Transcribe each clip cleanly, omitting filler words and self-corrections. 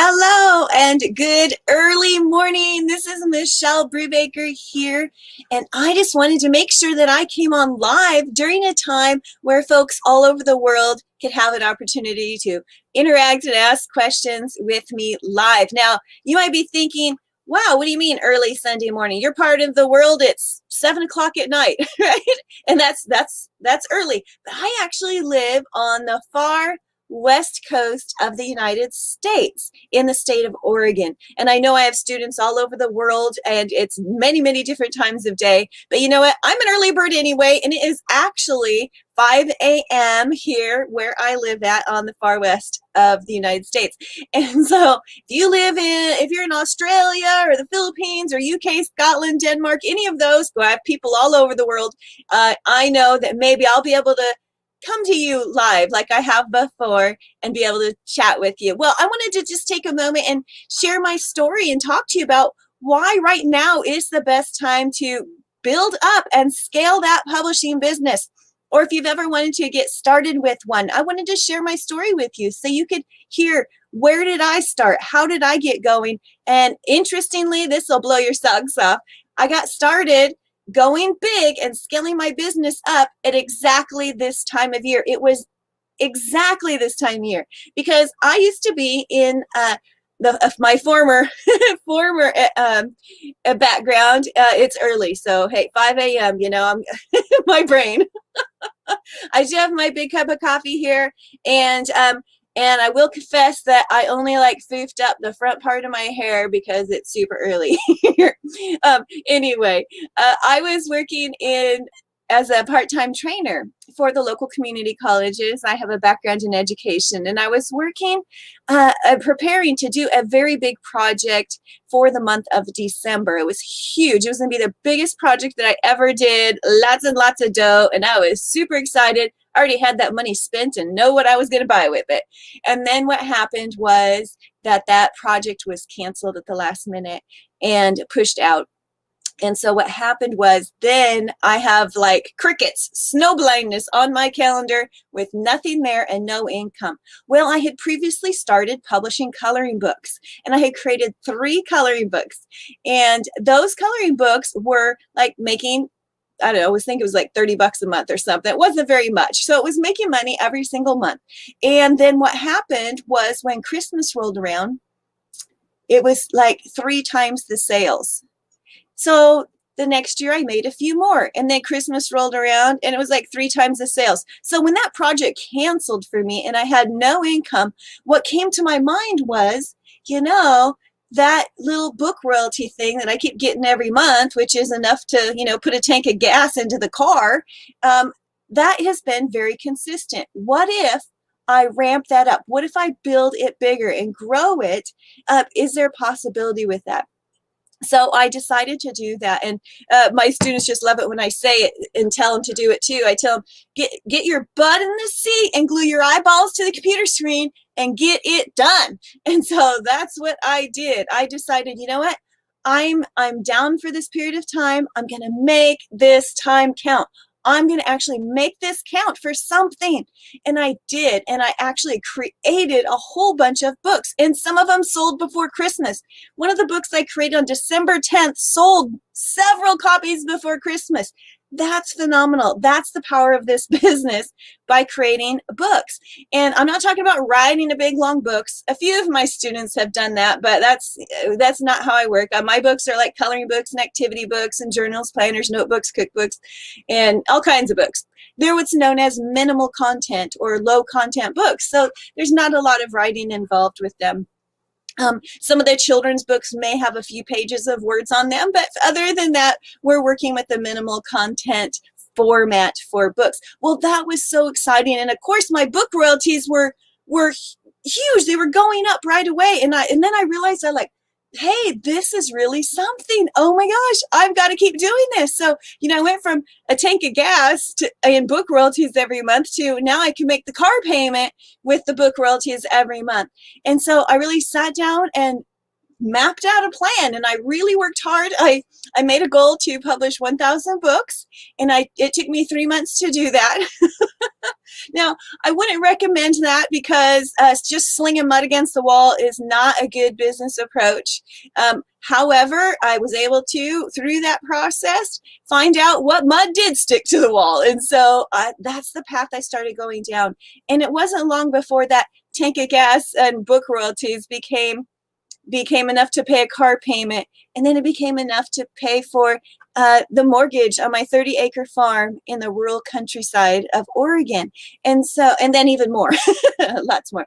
Hello and good early morning. This is Michelle Brubaker here, and I just wanted to make sure that I came on live during a time where folks all over the world could have an opportunity to interact and ask questions with me live. Now, you might be thinking, wow, what do you mean early Sunday morning? You're part of the world, it's 7 o'clock at night, right? And that's early. But I actually live on the far west coast of the United States in the state of Oregon. And I know I have students all over the world and it's many, many different times of day. But you know what? I'm an early bird anyway, and it is actually 5 a.m. here where I live at on the far west of the United States. And so if you're in Australia or the Philippines or UK, Scotland, Denmark, any of those, I have people all over the world. I know that maybe I'll be able to come to you live like I have before and be able to chat with you. Well, I wanted to just take a moment and share my story and talk to you about why right now is the best time to build up and scale that publishing business. Or if you've ever wanted to get started with one, I wanted to share my story with you so you could hear, where did I start? How did I get going? And interestingly, this will blow your socks off. I got started going big and scaling my business up at exactly this time of year. It was exactly this time of year because I used to be in my former background. It's early, so hey, 5 a.m. I'm my brain. I do have my big cup of coffee here, and I will confess that I only foofed up the front part of my hair because it's super early here. Anyway, I was working as a part-time trainer for the local community colleges. I have a background in education, and I was working, preparing to do a very big project for the month of December. It was huge. It was going to be the biggest project that I ever did, lots and lots of dough, and I was super excited. I already had that money spent and know what I was going to buy with it. And then what happened was that project was canceled at the last minute and pushed out. And so what happened was then I have crickets, snow blindness on my calendar with nothing there and no income. Well, I had previously started publishing coloring books, and I had created 3 coloring books. And those coloring books were making, I don't know, I was thinking it was $30 a month or something. It wasn't very much. So it was making money every single month. And then what happened was when Christmas rolled around, it was 3 times the sales. So the next year I made a few more, and then Christmas rolled around and it was 3 times the sales. So when that project canceled for me and I had no income, what came to my mind was, that little book royalty thing that I keep getting every month, which is enough to, put a tank of gas into the car, that has been very consistent. What if I ramp that up? What if I build it bigger and grow it? Is there a possibility with that? So I decided to do that, and my students just love it when I say it and tell them to do it too. I tell them, get your butt in the seat and glue your eyeballs to the computer screen and get it done. And so that's what I did. I decided, you know what? I'm down for this period of time. I'm going to make this time count. I'm going to actually make this count for something. And I did. And I actually created a whole bunch of books, and some of them sold before Christmas. One of the books I created on December 10th sold several copies before Christmas. That's phenomenal. That's the power of this business, by creating books. And I'm not talking about writing a big long books. A few of my students have done that, but that's not how I work. My books are coloring books and activity books and journals, planners, notebooks, cookbooks, and all kinds of books. They're what's known as minimal content or low content books. So there's not a lot of writing involved with them. Some of the children's books may have a few pages of words on them, but other than that, we're working with the minimal content format for books. Well, that was so exciting. And of course, my book royalties were huge. They were going up right away. And then I realized hey, this is really something. Oh my gosh, I've got to keep doing this. So, I went from a tank of gas and book royalties every month to now I can make the car payment with the book royalties every month. And so I really sat down and mapped out a plan, and I really worked hard. I made a goal to publish 1,000 books, and it took me 3 months to do that. Now, I wouldn't recommend that because just slinging mud against the wall is not a good business approach. However, I was able to, through that process, find out what mud did stick to the wall. And so that's the path I started going down. And it wasn't long before that tank of gas and book royalties became enough to pay a car payment, and then it became enough to pay for the mortgage on my 30-acre farm in the rural countryside of Oregon. And then even more, lots more.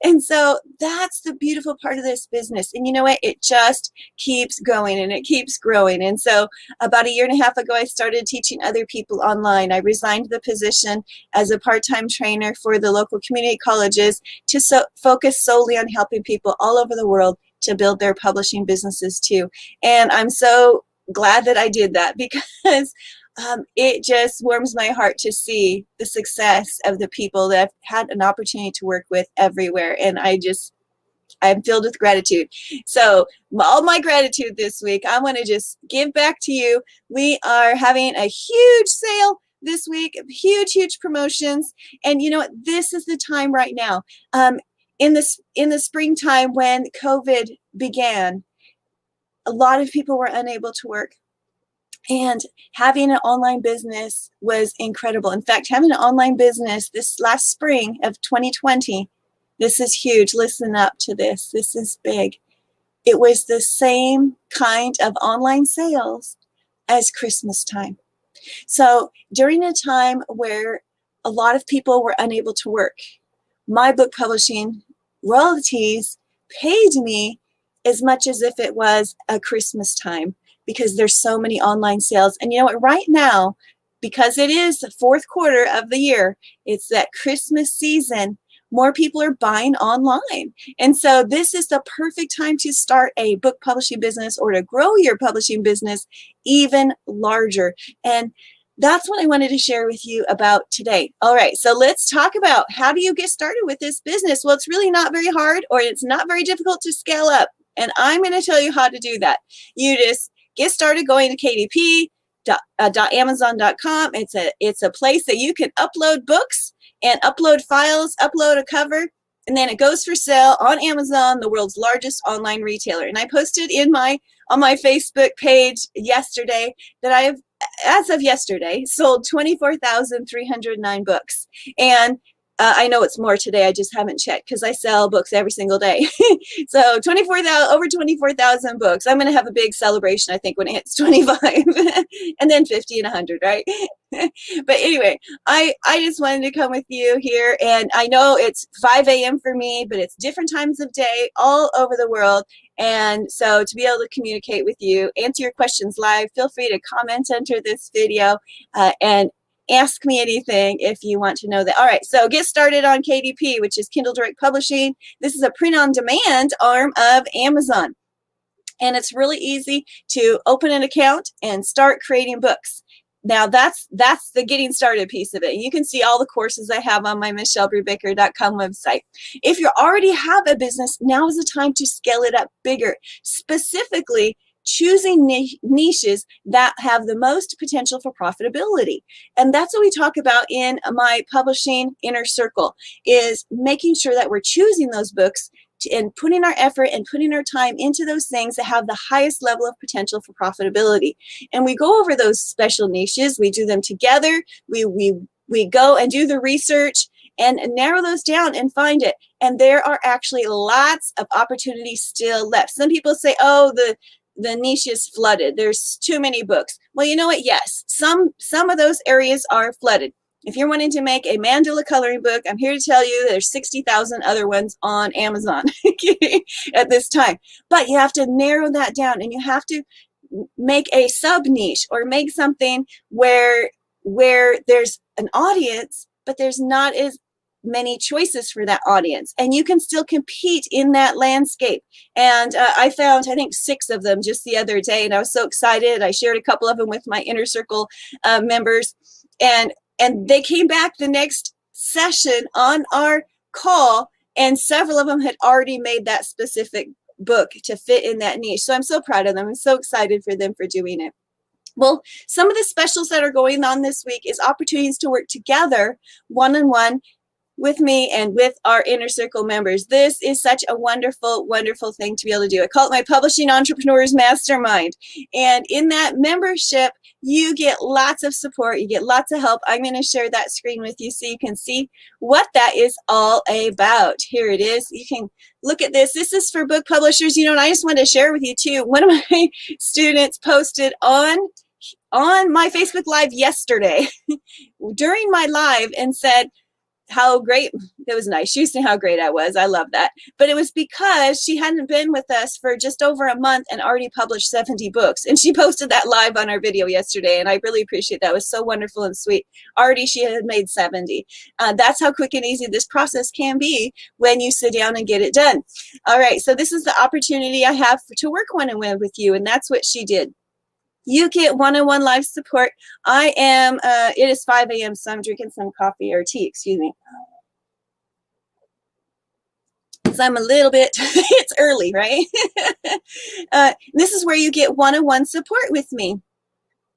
And so that's the beautiful part of this business. And you know what? It just keeps going and it keeps growing. And so about 1.5 years ago, I started teaching other people online. I resigned the position as a part-time trainer for the local community colleges to focus solely on helping people all over the world to build their publishing businesses too. And I'm so glad that I did that, because it just warms my heart to see the success of the people that I've had an opportunity to work with everywhere. And I'm filled with gratitude. So all my gratitude this week, I want to just give back to you. We are having a huge sale this week, huge promotions. And you know what? This is the time right now. In the springtime when COVID began, a lot of people were unable to work. And having an online business was incredible. In fact, having an online business this last spring of 2020, this is huge. Listen up to this. This is big. It was the same kind of online sales as Christmas time. So during a time where a lot of people were unable to work, my book publishing royalties paid me as much as if it was a Christmas time, because there's so many online sales. And you know what? Right now, because it is the fourth quarter of the year, it's that Christmas season, more people are buying online. And so this is the perfect time to start a book publishing business or to grow your publishing business even larger. And that's what I wanted to share with you about today. All right, so let's talk about how do you get started with this business? Well, it's really not very hard, or it's not very difficult to scale up. And I'm going to tell you how to do that. You just get started going to kdp.amazon.com. It's a place that you can upload books and upload files, upload a cover, and then it goes for sale on Amazon, the world's largest online retailer. And I posted on my Facebook page yesterday that I have, as of yesterday, sold 24,309 books. And I know it's more today. I just haven't checked because I sell books every single day. So over 24,000 books. I'm going to have a big celebration, I think, when it hits 25 and then 50 and 100, right? But anyway, I just wanted to come with you here. And I know it's 5 a.m. for me, but it's different times of day all over the world. And so to be able to communicate with you, answer your questions live, feel free to comment under this video and ask me anything if you want to know that. All right, so get started on KDP, which is Kindle Direct Publishing. This is a print-on-demand arm of Amazon. And it's really easy to open an account and start creating books. Now, that's the getting started piece of it. You can see all the courses I have on my michellebrubaker.com website. If you already have a business, now is the time to scale it up bigger. Specifically, choosing niches that have the most potential for profitability. And that's what we talk about in my publishing inner circle, is making sure that we're choosing those books and putting our effort and putting our time into those things that have the highest level of potential for profitability. And we go over those special niches. We do them together. We go and do the research and narrow those down and find it. And there are actually lots of opportunities still left. Some people say, oh, the niche is flooded. There's too many books. Well, you know what? Yes, some of those areas are flooded. If you're wanting to make a mandala coloring book, I'm here to tell you there's 60,000 other ones on Amazon at this time. But you have to narrow that down, and you have to make a sub niche or make something where there's an audience, but there's not as many choices for that audience, and you can still compete in that landscape. And I found, I think, 6 of them just the other day, and I was so excited. I shared a couple of them with my inner circle members, and they came back the next session on our call, and several of them had already made that specific book to fit in that niche. So I'm so proud of them. I'm so excited for them for doing it. Well, some of the specials that are going on this week is opportunities to work together one-on-one with me and with our inner circle members. This is such a wonderful, wonderful thing to be able to do. I call it my Publishing Entrepreneurs Mastermind. And in that membership, you get lots of support. You get lots of help. I'm going to share that screen with you so you can see what that is all about. Here it is. You can look at this. This is for book publishers. You know, and I just wanted to share with you too. One of my students posted on my Facebook Live yesterday during my live and said, how great, it was nice. She said how great I was. I love that. But it was because she hadn't been with us for just over a month and already published 70 books. And she posted that live on our video yesterday. And I really appreciate that. It was so wonderful and sweet. Already she had made 70. That's how quick and easy this process can be when you sit down and get it done. All right. So this is the opportunity I have to work one-on-one with you. And that's what she did. You get one-on-one live support. I am, it is 5 a.m., so I'm drinking some coffee or tea, excuse me. So I'm a little bit, it's early, right? This is where you get one-on-one support with me.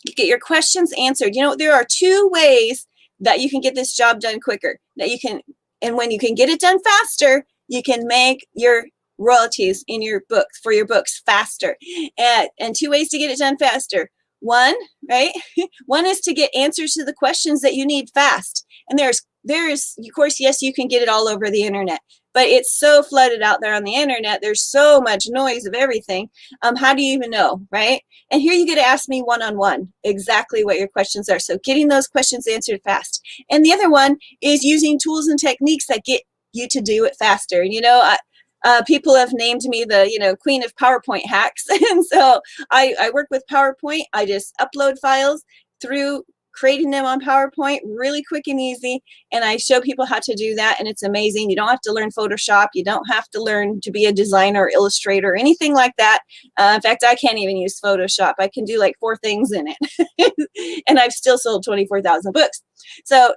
You get your questions answered. You know, there are 2 ways that you can get this job done quicker. That you can, and when you can get it done faster, you can make your royalties in your books for your books faster. And 2 ways to get it done faster. One, right? One is to get answers to the questions that you need fast. And there's of course, yes, you can get it all over the internet, but it's so flooded out there on the internet. There's so much noise of everything. How do you even know, right? And here you get to ask me one-on-one exactly what your questions are. So getting those questions answered fast. And the other one is using tools and techniques that get you to do it faster. And you know, people have named me the, you know, queen of PowerPoint hacks. And so I work with PowerPoint. I just upload files through creating them on PowerPoint really quick and easy. And I show people how to do that. And it's amazing. You don't have to learn Photoshop. You don't have to learn to be a designer or illustrator or anything like that. In fact, I can't even use Photoshop. I can do like 4 things in it. And I've still sold 24,000 books. So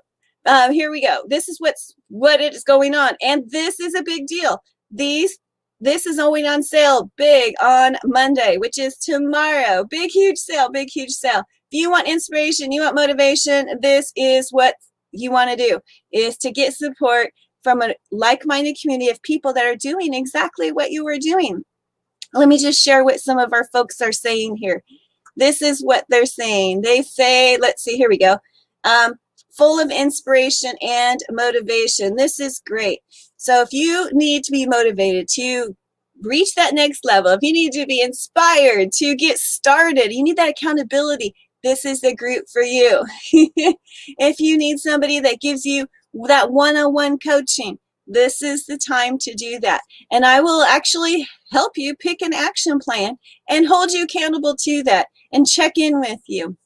here we go. This is what is going on. And this is a big deal. This is going on sale big on Monday, which is tomorrow. Big, huge sale, big, huge sale. If you want inspiration, you want motivation, this is what you want to do, is to get support from a like-minded community of people that are doing exactly what you were doing. Let me just share what some of our folks are saying here. This is what they're saying. They say, let's see, here we go. Full of inspiration and motivation. This is great. So if you need to be motivated to reach that next level, if you need to be inspired to get started, you need that accountability, this is the group for you. If you need somebody that gives you that one-on-one coaching, this is the time to do that. And I will actually help you pick an action plan and hold you accountable to that and check in with you.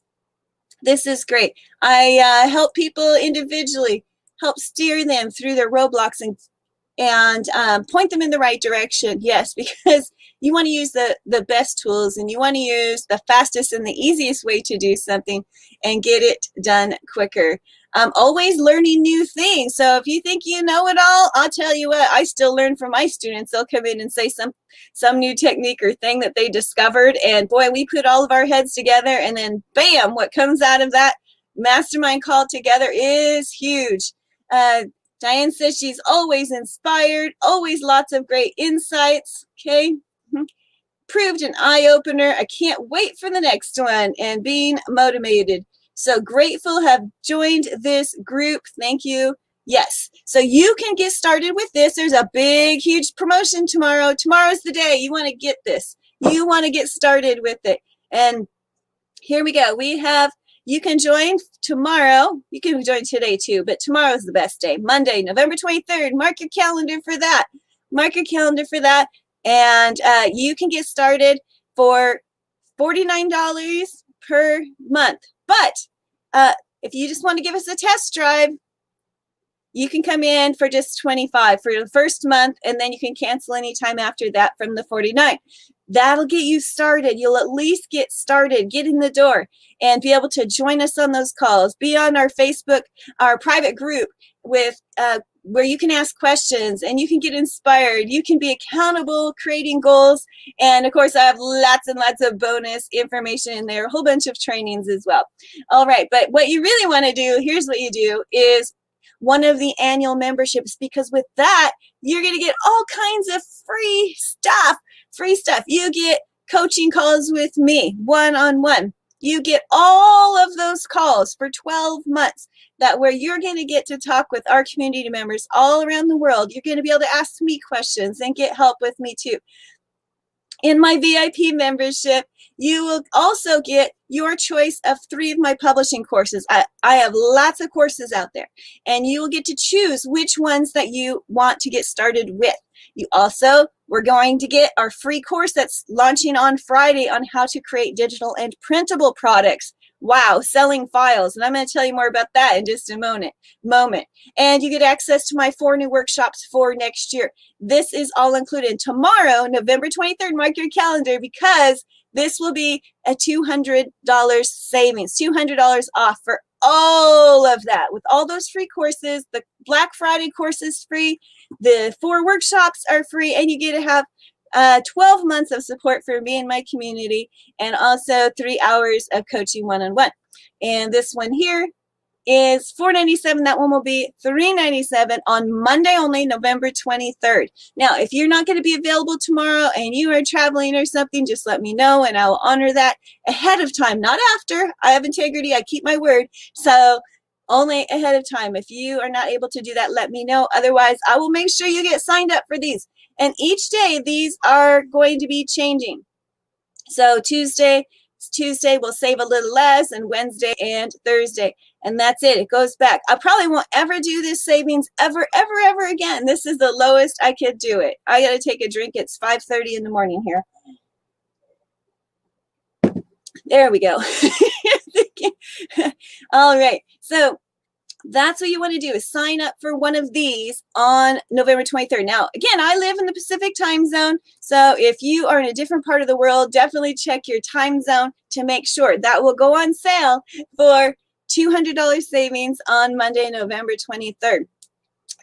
This is great. I help people individually, help steer them through their roadblocks and point them in the right direction. Yes, because you want to use the best tools and you want to use the fastest and the easiest way to do something and get it done quicker. Always learning new things. So if you think you know it all, I'll tell you what, I still learn from my students. They'll come in and say some new technique or thing that they discovered. And boy, we put all of our heads together and then bam, what comes out of that mastermind call together is huge. Diane says she's always inspired, always lots of great insights. Okay. Proved an eye-opener. I can't wait for the next one and being motivated. So grateful have joined this group. Thank you. Yes. So you can get started with this. There's a big, huge promotion tomorrow. Tomorrow's the day. You want to get this. You want to get started with it. And here we go. You can join tomorrow. You can join today too, but tomorrow's the best day. Monday, November 23rd. Mark your calendar for that. Mark your calendar for that. And you can get started for $49 per month. But if you just want to give us a test drive, you can come in for just $25 for the first month, and then you can cancel anytime after that from the $49. That'll get you started. You'll at least get started, get in the door, and be able to join us on those calls. Be on our Facebook, our private group with where you can ask questions and you can get inspired. You can be accountable, creating goals. And of course, I have lots and lots of bonus information in there, a whole bunch of trainings as well. All right, but what you really want to do, here's what you do, is one of the annual memberships, because with that, you're going to get all kinds of free stuff. Free stuff. You get coaching calls with me, one-on-one. You get all of those calls for 12 months, that where you're going to get to talk with our community members all around the world. You're going to be able to ask me questions and get help with me too. In my VIP membership, you will also get your choice of 3 of my publishing courses. I have lots of courses out there, and you will get to choose which ones that you want to get started with. You also, we're going to get our free course that's launching on Friday on how to create digital and printable products. Wow, selling files. And I'm going to tell you more about that in just a moment. And you get access to my 4 new workshops for next year. This is all included. Tomorrow, November 23rd, mark your calendar, because this will be a $200 savings, $200 off for all of that. With all those free courses, the Black Friday course is free, the 4 workshops are free, and you get to have 12 months of support for me and my community, and also 3 hours of coaching one-on-one. And this one here is $497. That one will be $397 on Monday only, November 23rd. Now, if you're not going to be available tomorrow and you are traveling or something, just let me know and I will honor that ahead of time, not after. I have integrity. I keep my word. So only ahead of time. If you are not able to do that, let me know. Otherwise, I will make sure you get signed up for these. And each day, these are going to be changing. So Tuesday we'll save a little less, and Wednesday and Thursday. And that's it. It goes back. I probably won't ever do this savings ever again. This is the lowest I could do it. I got to take a drink. It's 5:30 in the morning here. There we go. All right. So that's what you want to do, is sign up for one of these on November 23rd. Now, again, I live in the Pacific time zone, so if you are in a different part of the world, definitely check your time zone to make sure. That will go on sale for $200 savings on Monday, November 23rd.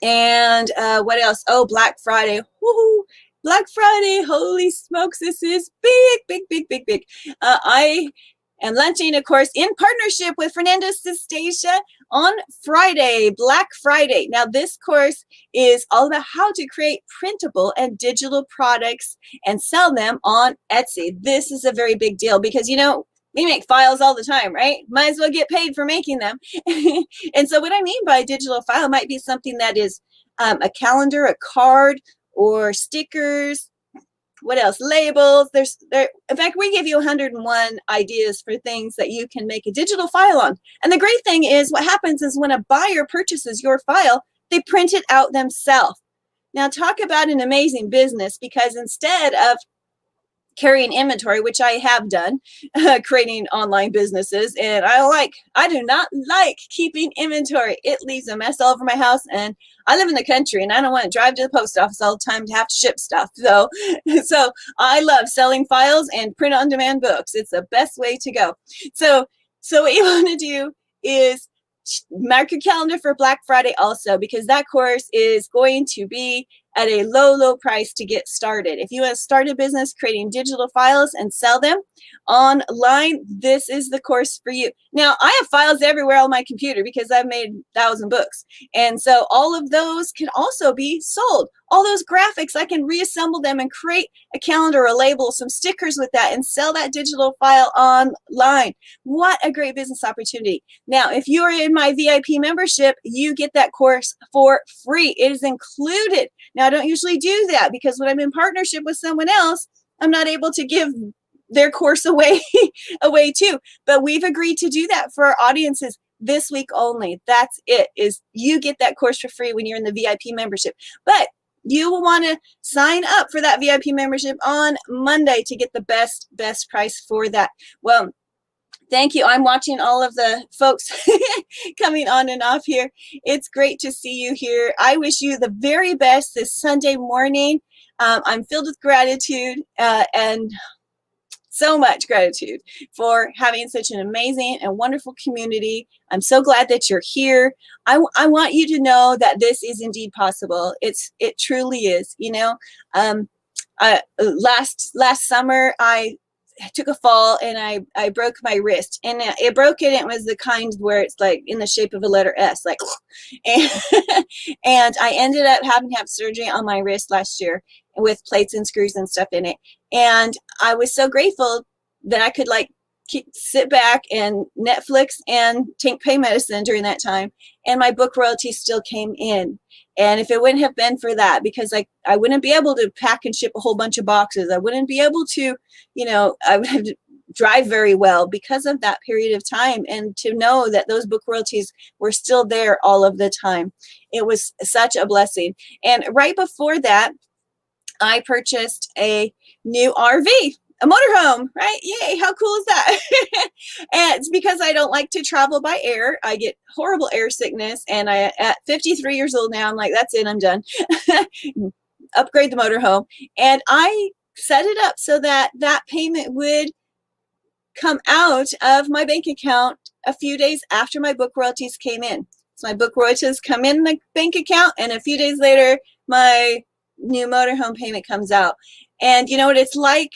And what else? Oh, Black Friday. Woohoo! Black Friday. Holy smokes, this is big. I am launching a course in partnership with Fernando Sistacia on Friday, Black Friday. Now, this course is all about how to create printable and digital products and sell them on Etsy. This is a very big deal because, you know, we make files all the time, right? Might as well get paid for making them. And so what I mean by digital file might be something that is a calendar, a card, or stickers. What else? Labels. In fact, we give you 101 ideas for things that you can make a digital file on. And the great thing is, what happens is when a buyer purchases your file, they print it out themselves. Now, talk about an amazing business, because instead of carrying inventory, which I have done, creating online businesses, and I do not like keeping inventory. It leaves a mess all over my house, and I live in the country, and I don't want to drive to the post office all the time to have to ship stuff. So I love selling files and print-on-demand books. It's the best way to go. So what you want to do is mark your calendar for Black Friday also, because that course is going to be at a low price to get started. If you want to start a business creating digital files and sell them online, this is the course for you. Now, I have files everywhere on my computer because I've made 1,000 books. And so all of those can also be sold. All those graphics, I can reassemble them and create a calendar, a label, some stickers with that, and sell that digital file online. What a great business opportunity. Now, if you are in my VIP membership, you get that course for free. It is included. Now, I don't usually do that because when I'm in partnership with someone else, I'm not able to give their course away too. But we've agreed to do that for our audiences this week only. That's it, is you get that course for free when you're in the VIP membership. But you will want to sign up for that VIP membership on Monday to get the best price for that. Well, thank you. I'm watching all of the folks coming on and off here. It's great to see you here. I wish you the very best this Sunday morning. I'm filled with gratitude and so much gratitude for having such an amazing and wonderful community. I'm so glad that you're here. I want you to know that this is indeed possible. It truly is. You know, last summer I took a fall and I broke my wrist, and it broke it. It was the kind where it's like in the shape of a letter S, like, and, and I ended up having to have surgery on my wrist last year with plates and screws and stuff in it. And I was so grateful that I could like sit back and Netflix and take pain medicine during that time. And my book royalties still came in. And if it wouldn't have been for that, because I wouldn't be able to pack and ship a whole bunch of boxes. I wouldn't be able to, you know, I would have to drive very well because of that period of time. And to know that those book royalties were still there all of the time, it was such a blessing. And right before that, I purchased a new RV, a motorhome, right? Yay, how cool is that? And it's because I don't like to travel by air. I get horrible air sickness. And at 53 years old now, I'm like, that's it, I'm done. Upgrade the motorhome. And I set it up so that that payment would come out of my bank account a few days after my book royalties came in. So my book royalties come in the bank account, and a few days later, my new motorhome payment comes out. And you know what it's like?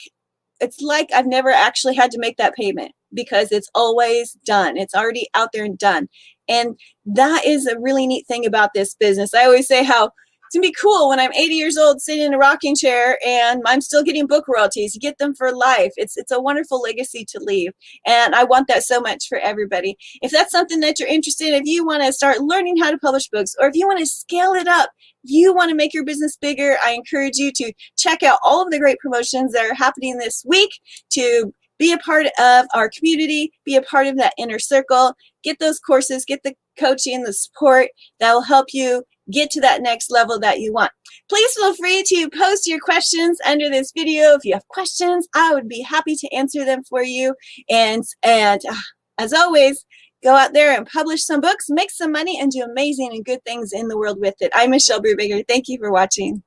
It's like I've never actually had to make that payment because it's always done. It's already out there and done. And that is a really neat thing about this business. I always say how it's gonna be cool when I'm 80 years old sitting in a rocking chair and I'm still getting book royalties. You get them for life. It's a wonderful legacy to leave. And I want that so much for everybody. If that's something that you're interested in, if you want to start learning how to publish books, or if you want to scale it up, you want to make your business bigger, I encourage you to check out all of the great promotions that are happening this week, to be a part of our community, be a part of that inner circle, get those courses, get the coaching, the support that will help you get to that next level that you want. Please feel free to post your questions under this video. If you have questions, I would be happy to answer them for you. And as always, go out there and publish some books, make some money, and do amazing and good things in the world with it. I'm Michelle Brubaker. Thank you for watching.